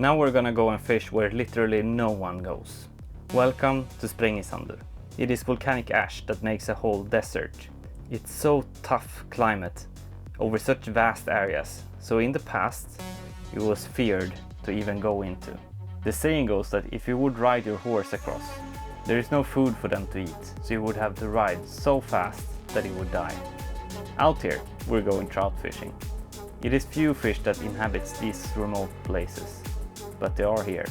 Now we're gonna go and fish where literally no one goes. Welcome to Sprengisandur. It is volcanic ash that makes a whole desert. It's so tough climate over such vast areas, so in the past it was feared to even go into. The saying goes that if you would ride your horse across, there is no food for them to eat, so you would have to ride so fast that it would die. Out here, we're going trout fishing. It is few fish that inhabits these remote places, but they are here.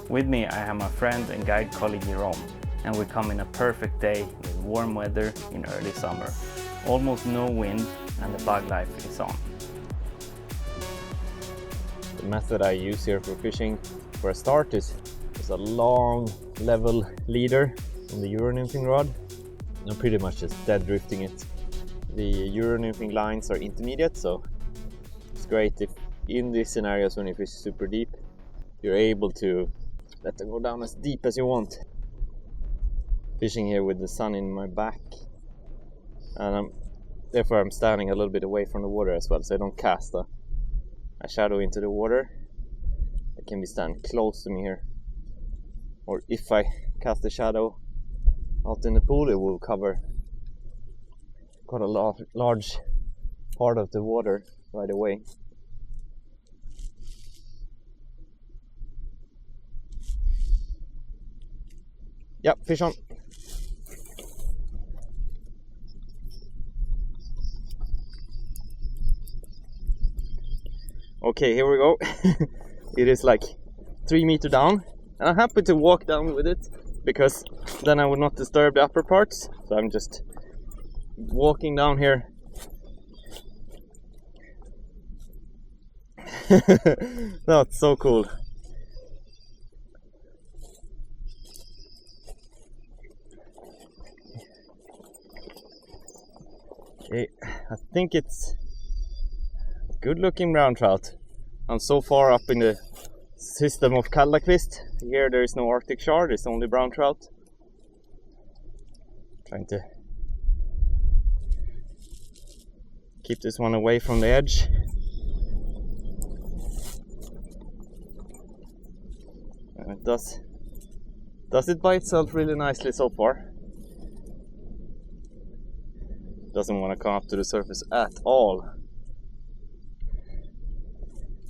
With me I have my friend and guide colleague Jerome, and we come in a perfect day with warm weather in early summer. Almost no wind and the bug life is on. The method I use here for fishing for a start is a long level leader on the Euro nymphing rod. I'm pretty much just dead drifting it. The Euro nymphing lines are intermediate, so it's great if in these scenarios when you fish super deep, you're able to let them go down as deep as you want. Fishing here with the sun in my back, and therefore I'm standing a little bit away from the water as well, so I don't cast a shadow into the water. It can be standing close to me here, or if I cast a shadow out in the pool, it will cover quite a large part of the water right away. Yep, fish on. Okay, here we go. It is like 3 meters down, and I'm happy to walk down with it because then I would not disturb the upper parts. So I'm just walking down here. That's so cool. Okay, I think it's a good looking brown trout. I'm so far up in the system of Kaldakvísl. Here there is no Arctic char, it's only brown trout. Trying to keep this one away from the edge. And it does it by itself really nicely so far. Doesn't want to come up to the surface at all.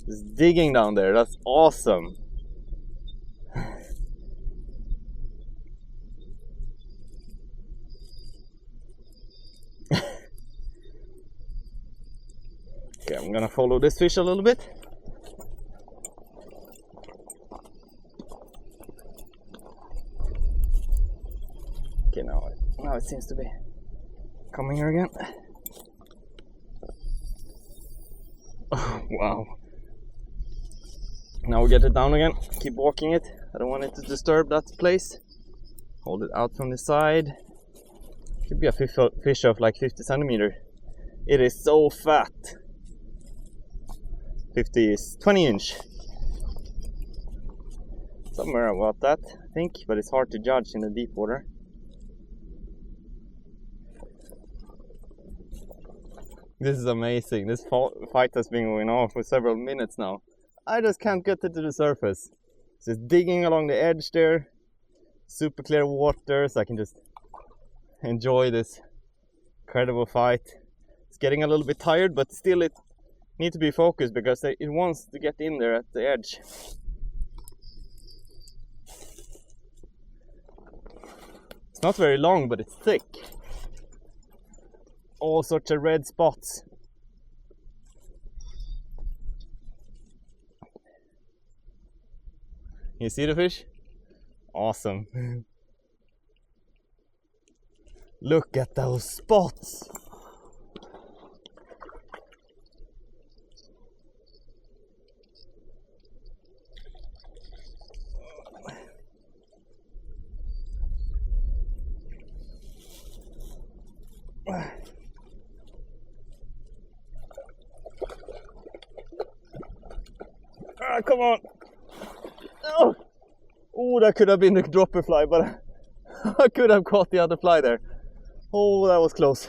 It's digging down there, that's awesome. Okay, I'm gonna follow this fish a little bit. Okay, now it seems to be coming here again. Oh, wow. Now we get it down again. Keep walking it. I don't want it to disturb that place. Hold it out from the side. Could be a fish of like 50 centimeters. It is so fat. 50 is 20 inch. Somewhere about that, I think, but it's hard to judge in the deep water. This is amazing. This fight has been going on for several minutes now. I just can't get it to the surface. It's just digging along the edge there. Super clear water, so I can just enjoy this incredible fight. It's getting a little bit tired, but still it needs to be focused because it wants to get in there at the edge. It's not very long, but it's thick. All sorts of red spots. You see the fish? Awesome. Look at those spots. Ah, come on. Oh, that could have been the dropper fly, but I could have caught the other fly there. Oh, that was close.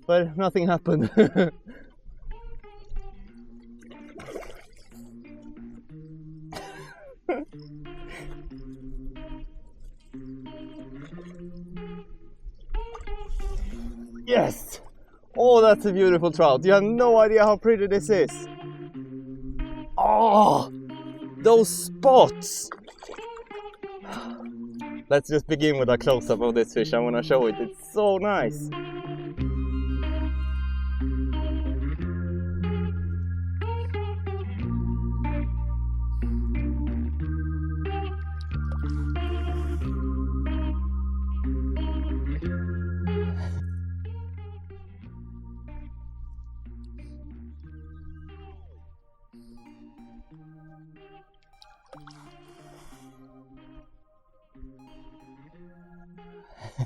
But nothing happened. Yes! Oh, that's a beautiful trout. You have no idea how pretty this is. Oh, those spots! Let's just begin with a close-up of this fish. I want to show it. It's so nice.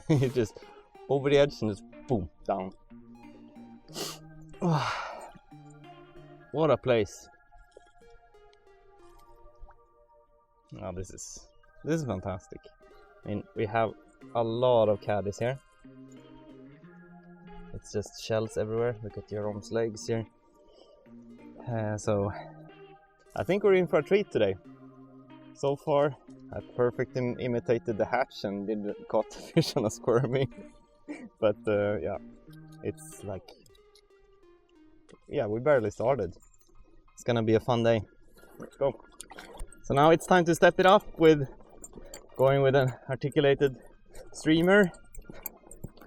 You just over the edge and just boom, down. What a place. Oh, this is fantastic. I mean, we have a lot of caddies here. It's just shells everywhere. Look at Jerome's legs here. So I think we're in for a treat today. So far, I perfectly imitated the hatch and did caught the fish on a squirmy. But yeah, it's like, yeah, we barely started. It's gonna be a fun day. Let's go. So now it's time to step it up with going with an articulated streamer,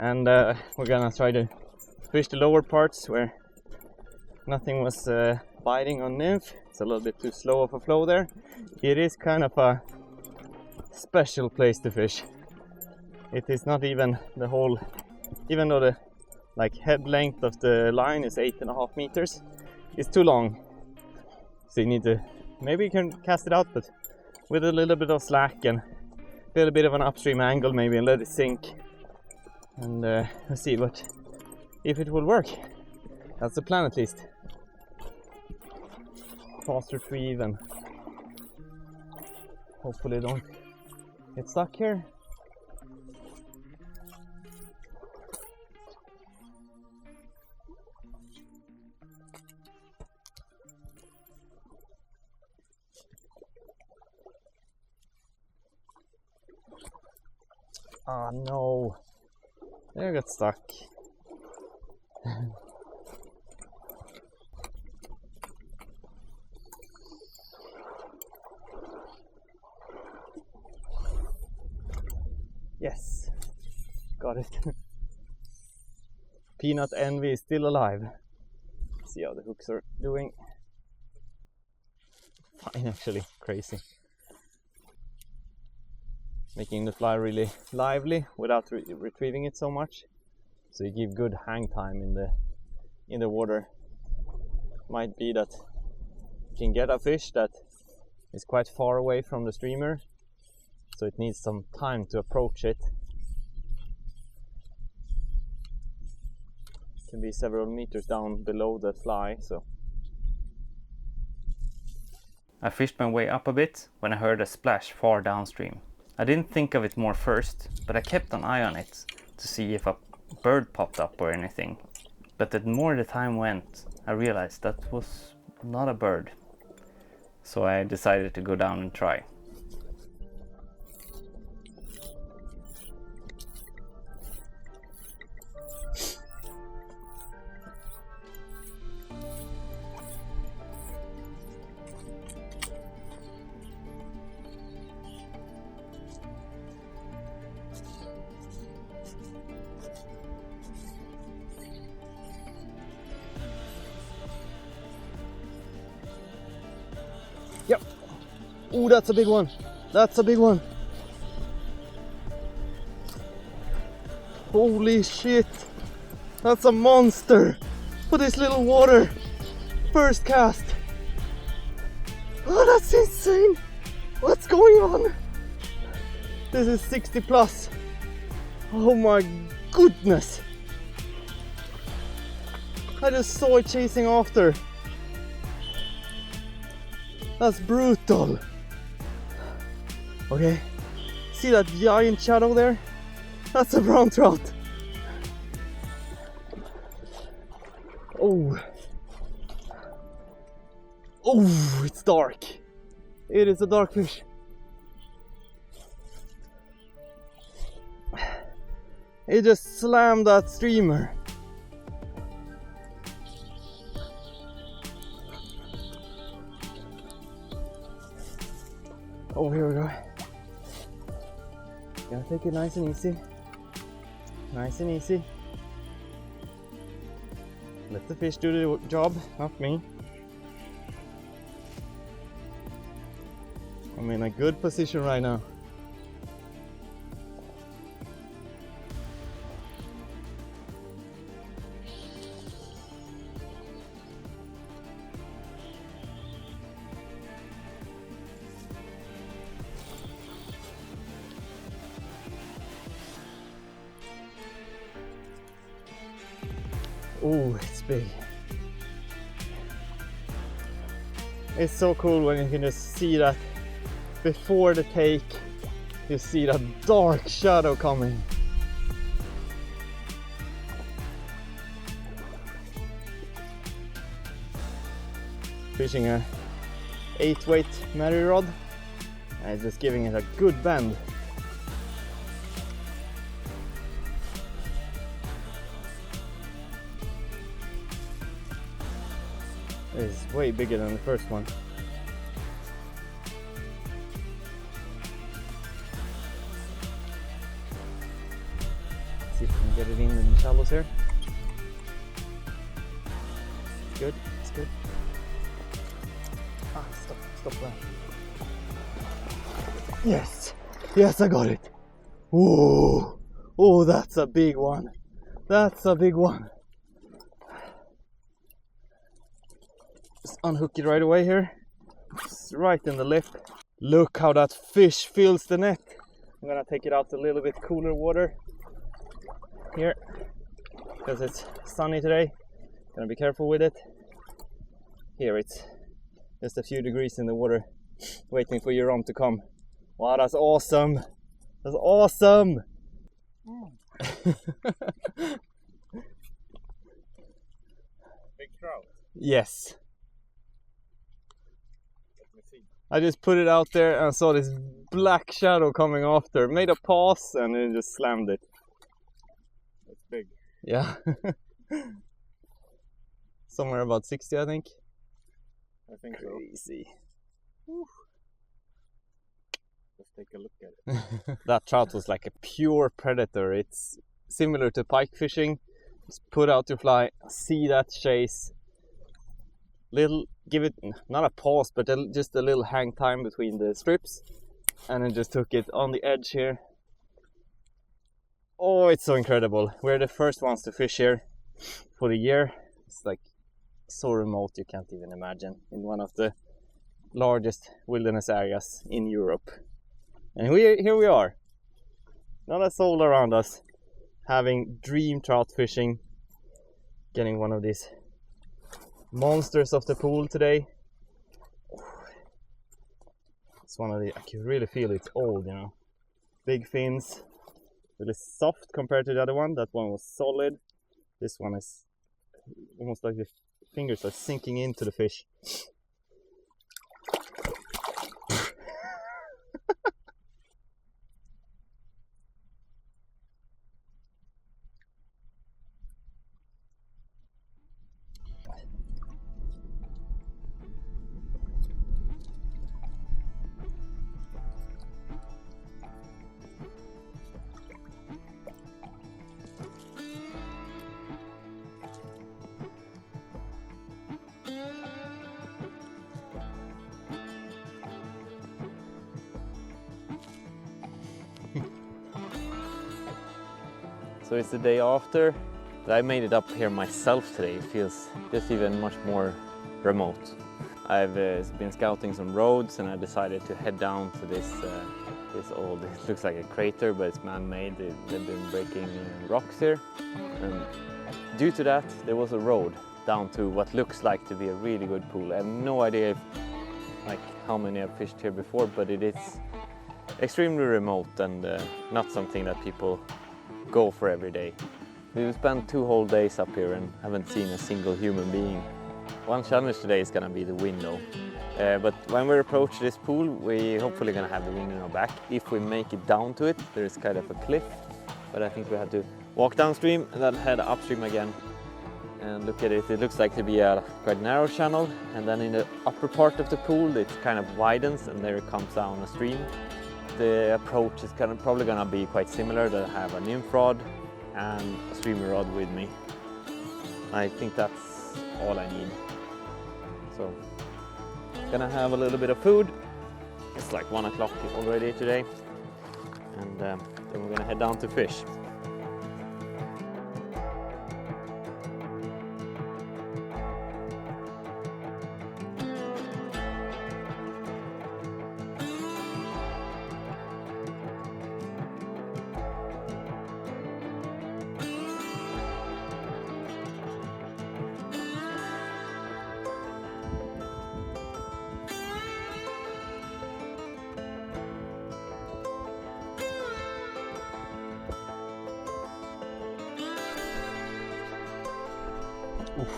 and we're gonna try to fish the lower parts where nothing was biting on Nymph. It's a little bit too slow of a flow there. It is kind of a special place to fish. It is not even the whole, even though the head length of the line is 8.5 meters, it's too long. So you need to, maybe you can cast it out, but with a little bit of slack and a little bit of an upstream angle maybe, and let it sink. And let's see if it will work. That's the plan at least. Fast retrieve and hopefully don't get stuck here. Ah, no, there I got stuck. Yes, got it. Peanut envy is still alive. Let's see how the hooks are doing. Fine, actually, crazy. Making the fly really lively without retrieving it so much. So you give good hang time in the water. Might be that you can get a fish that is quite far away from the streamer, so it needs some time to approach it. It can be several meters down below the fly, so. I fished my way up a bit when I heard a splash far downstream. I didn't think of it more first, but I kept an eye on it to see if a bird popped up or anything. But the more the time went, I realized that was not a bird. So I decided to go down and try. Yep. Oh, that's a big one. That's a big one. Holy shit. That's a monster for this little water. First cast. Oh, that's insane. What's going on? This is 60 plus. Oh my goodness. I just saw it chasing after. That's brutal. Okay, see that giant shadow there? That's a brown trout. Oh. Oh, it's dark. It is a dark fish. It just slammed that streamer. Oh, here we go. Gonna take it nice and easy. Nice and easy. Let the fish do the job, not me. I'm in a good position right now. Oh, it's big. It's so cool when you can just see that before the take, you see that dark shadow coming. Fishing a 8-weight Meri rod, and it's just giving it a good bend. It's way bigger than the first one. See if we can get it in the shallows here. It's good, it's good. Ah, stop that. Yes, yes, I got it. Whoa, oh, that's a big one. That's a big one. Just unhook it right away here. It's right in the lip. Look how that fish fills the net. I'm gonna take it out to a little bit cooler water here because it's sunny today. Gonna be careful with it. Here it's just a few degrees in the water, waiting for Jerome to come. Wow, that's awesome! That's awesome! Big trout. Yes. I just put it out there and saw this black shadow coming after. Made a pass and then just slammed it. That's big. Yeah. Somewhere about 60, I think. I think so. Crazy. Let's take a look at it. That trout was like a pure predator. It's similar to pike fishing. Just put out your fly, see that chase. Give it not a pause, but just a little hang time between the strips, and then just took it on the edge here. Oh, it's so incredible. We're the first ones to fish here for the year. It's like so remote you can't even imagine, in one of the largest wilderness areas in Europe. And here we are, not a soul around us, having dream trout fishing, getting one of these monsters of the pool today. It's one of the, I can really feel it's old, you know. Big fins, really soft compared to the other one. That one was solid. This one is almost like the fingers are sinking into the fish. So it's the day after. I made it up here myself today. It feels just even much more remote. I've been scouting some roads and I decided to head down to this old, it looks like a crater, but it's man-made. They've been breaking rocks here. And due to that, there was a road down to what looks like to be a really good pool. I have no idea if, like, how many I've fished here before, but it is extremely remote and not something that people go for every day. We've spent 2 whole days up here and haven't seen a single human being. One challenge today is gonna be the wind though. But when we approach this pool, we're hopefully gonna have the wind in our back. If we make it down to it, there is kind of a cliff, but I think we have to walk downstream and then head upstream again. And look at it, it looks like to be a quite narrow channel, and then in the upper part of the pool it kind of widens and there it comes down a stream. The approach is probably gonna be quite similar, that I have a nymph rod and a streamer rod with me. I think that's all I need. So, gonna have a little bit of food. It's like 1 o'clock already today, and then we're gonna head down to fish. Oof.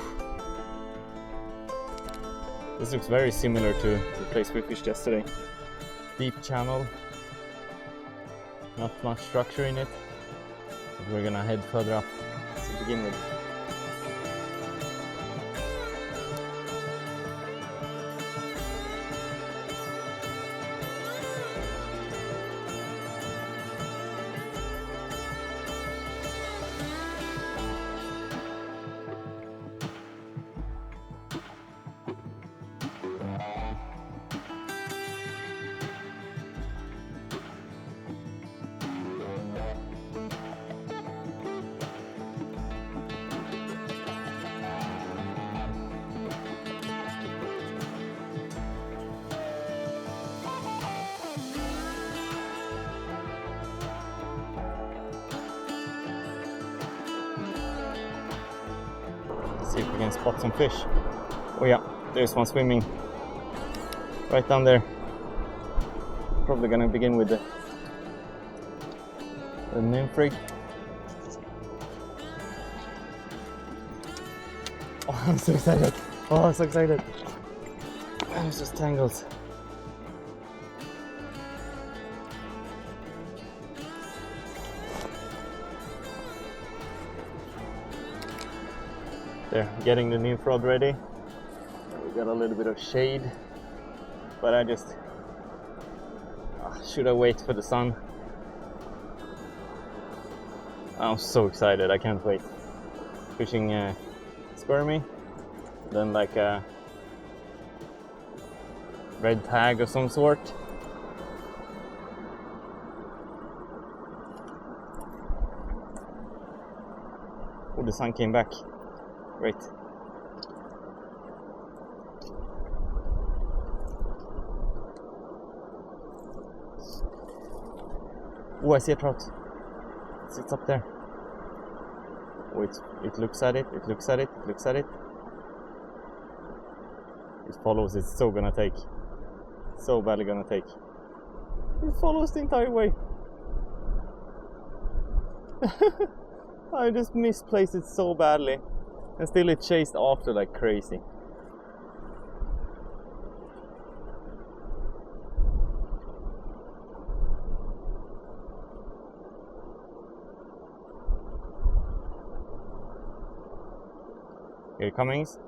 This looks very similar to the place we fished yesterday. Deep channel, not much structure in it, but we're gonna head further up to begin with. See if we can spot some fish. Oh yeah, there's one swimming right down there. Probably gonna begin with the Nymphing. Oh, I'm so excited! Oh, I'm so excited! There's just tangles. There, getting the nymph rod ready. We got a little bit of shade, but I just should I wait for the sun? I'm so excited, I can't wait. Fishing spermy, then like a red tag of some sort. Oh, the sun came back. Great. Oh, I see a trout. It's up there. Oh, it looks at it, it looks at it, it looks at it. It follows, it's so gonna take. So badly gonna take. It follows the entire way. I just misplaced it so badly. And still it chased after like crazy. Here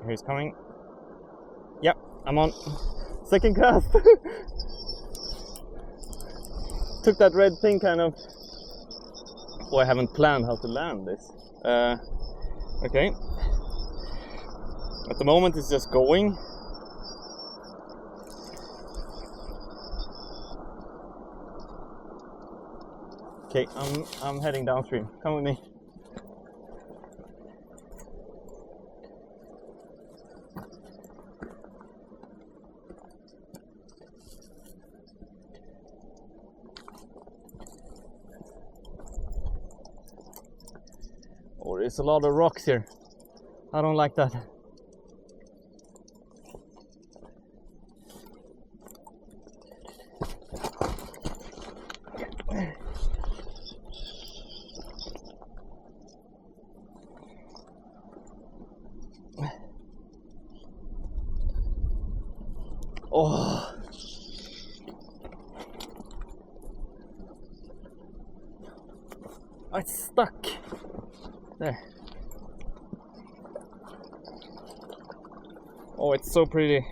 he's coming. Yep, I'm on. Second cast. Took that red thing kind of. Oh, I haven't planned how to land this. Okay. At the moment it's just going. Okay, I'm heading downstream. Come with me. Oh, there's a lot of rocks here. I don't like that. Oh, it's stuck there. Oh, it's so pretty.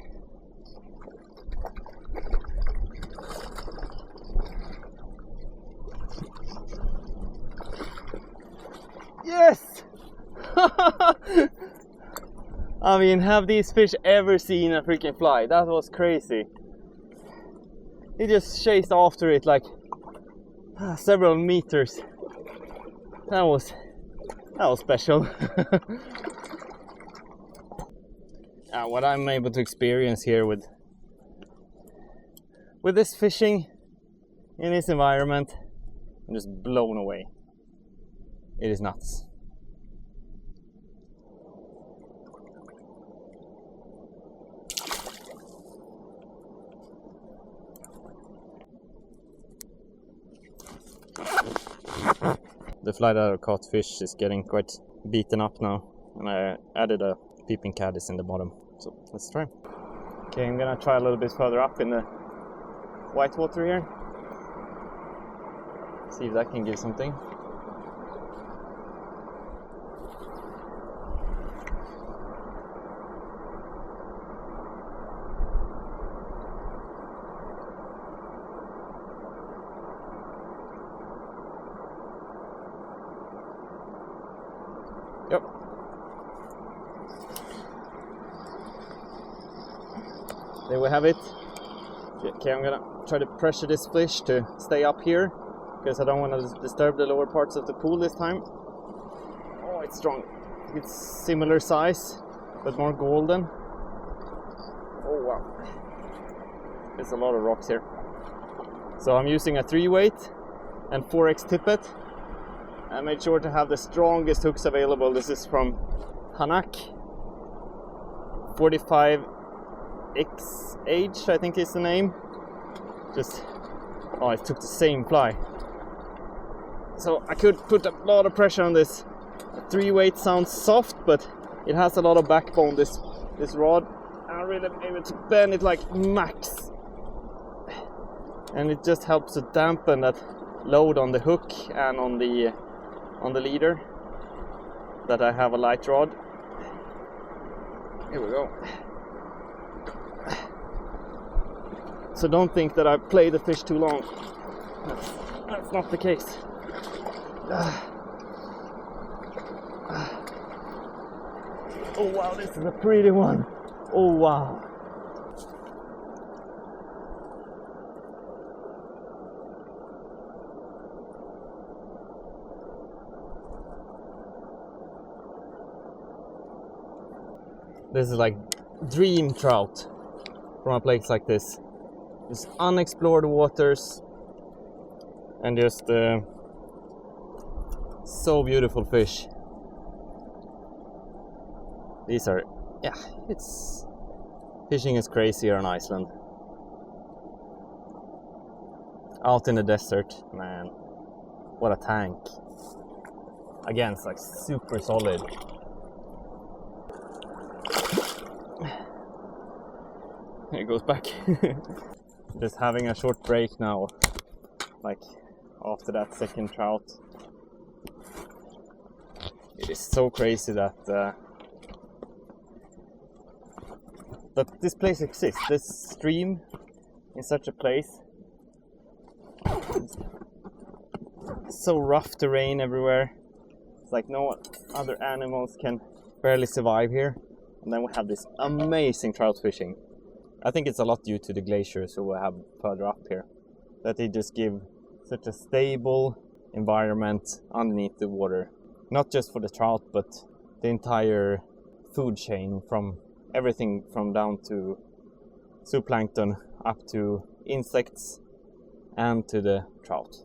Yes! I mean, have these fish ever seen a freaking fly? That was crazy. He just chased after it like several meters. That was special. What I'm able to experience here with this fishing in this environment, I'm just blown away. It is nuts. The fly that I caught fish is getting quite beaten up now, and I added a peeping caddis in the bottom. So let's try. Okay, I'm gonna try a little bit further up in the white water here. See if that can give something. Yep. There we have it. Okay, I'm gonna try to pressure this fish to stay up here because I don't want to disturb the lower parts of the pool this time. Oh, it's strong. It's similar size, but more golden. Oh wow. There's a lot of rocks here. So I'm using a 3-weight and 4x tippet. I made sure to have the strongest hooks available. This is from Hanak 45XH, I think is the name. Oh, it took the same fly. So I could put a lot of pressure on this. 3-weight sounds soft, but it has a lot of backbone, this rod. I'm really able to bend it like max. And it just helps to dampen that load on the hook and on the leader that I have a light rod. Here we go. So don't think that I play the fish too long. That's not the case. Oh wow, this is a pretty one. Oh wow. This is like dream trout from a place like this. Just unexplored waters and just so beautiful fish. These are, yeah, fishing is crazy here in Iceland. Out in the desert, man, what a tank. Again, it's like super solid. Here it goes back. Just having a short break now, like after that second trout. It is so crazy that this place exists, this stream in such a place. It's so rough terrain everywhere. It's like no other animals can barely survive here. And then we have this amazing trout fishing. I think it's a lot due to the glaciers who we have further up here, that they just give such a stable environment underneath the water, not just for the trout but the entire food chain, from everything from down to zooplankton up to insects and to the trout.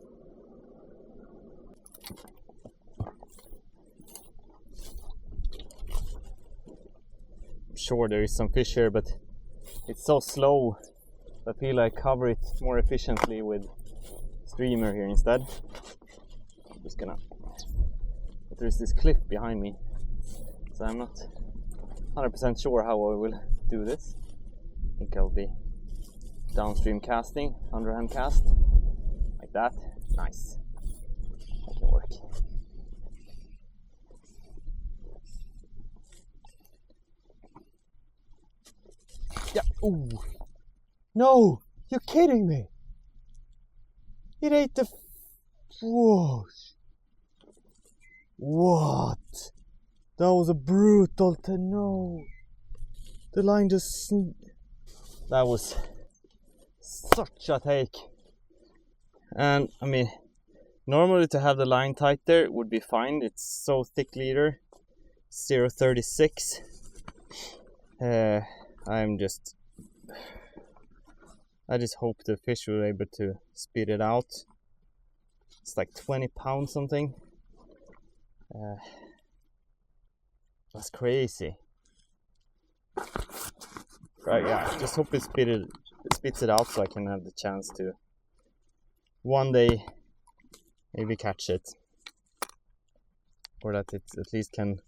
I'm sure there is some fish here, but it's so slow. I feel like cover it more efficiently with streamer here instead. I'm just gonna. But there's this cliff behind me, so I'm not 100% sure how I will do this. I think I'll be downstream casting, underhand cast, like that. Nice. That can work. Ooh. No! You're kidding me! It ate the... Whoa! What? That was a brutal to know. The line just... That was such a take. And I mean, normally to have the line tight there would be fine. It's so thick leader. 0.36. I just hope the fish were able to spit it out. It's like 20 pounds something. That's crazy. Right, yeah, just hope it spits it out so I can have the chance to one day maybe catch it. Or that it at least can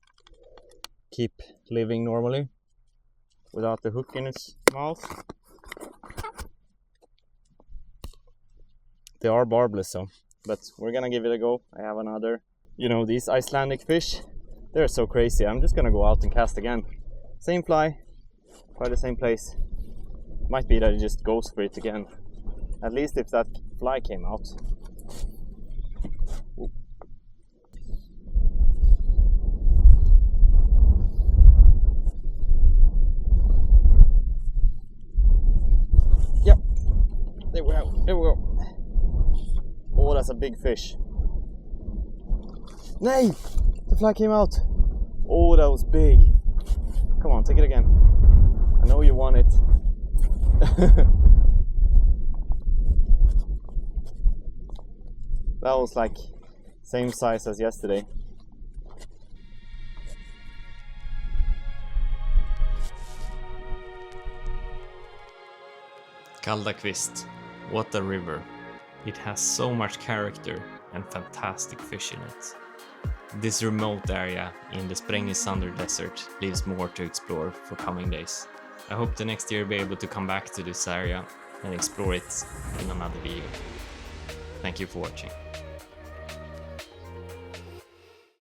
keep living normally without the hook in its mouth. They are barbless, so, but we're gonna give it a go. I have another. You know, these Icelandic fish, they're so crazy. I'm just gonna go out and cast again. Same fly, try the same place. Might be that it just goes for it again. At least if that fly came out. Ooh. Yep, there we go, there we go. Oh, that's a big fish. Nay! The fly came out. Oh, that was big. Come on, take it again. I know you want it. That was like same size as yesterday. Kaldakvísl, what a river. It has so much character and fantastic fish in it. This remote area in the Sprengisandur desert leaves more to explore for coming days. I hope the next year be able to come back to this area and explore it in another video. Thank you for watching.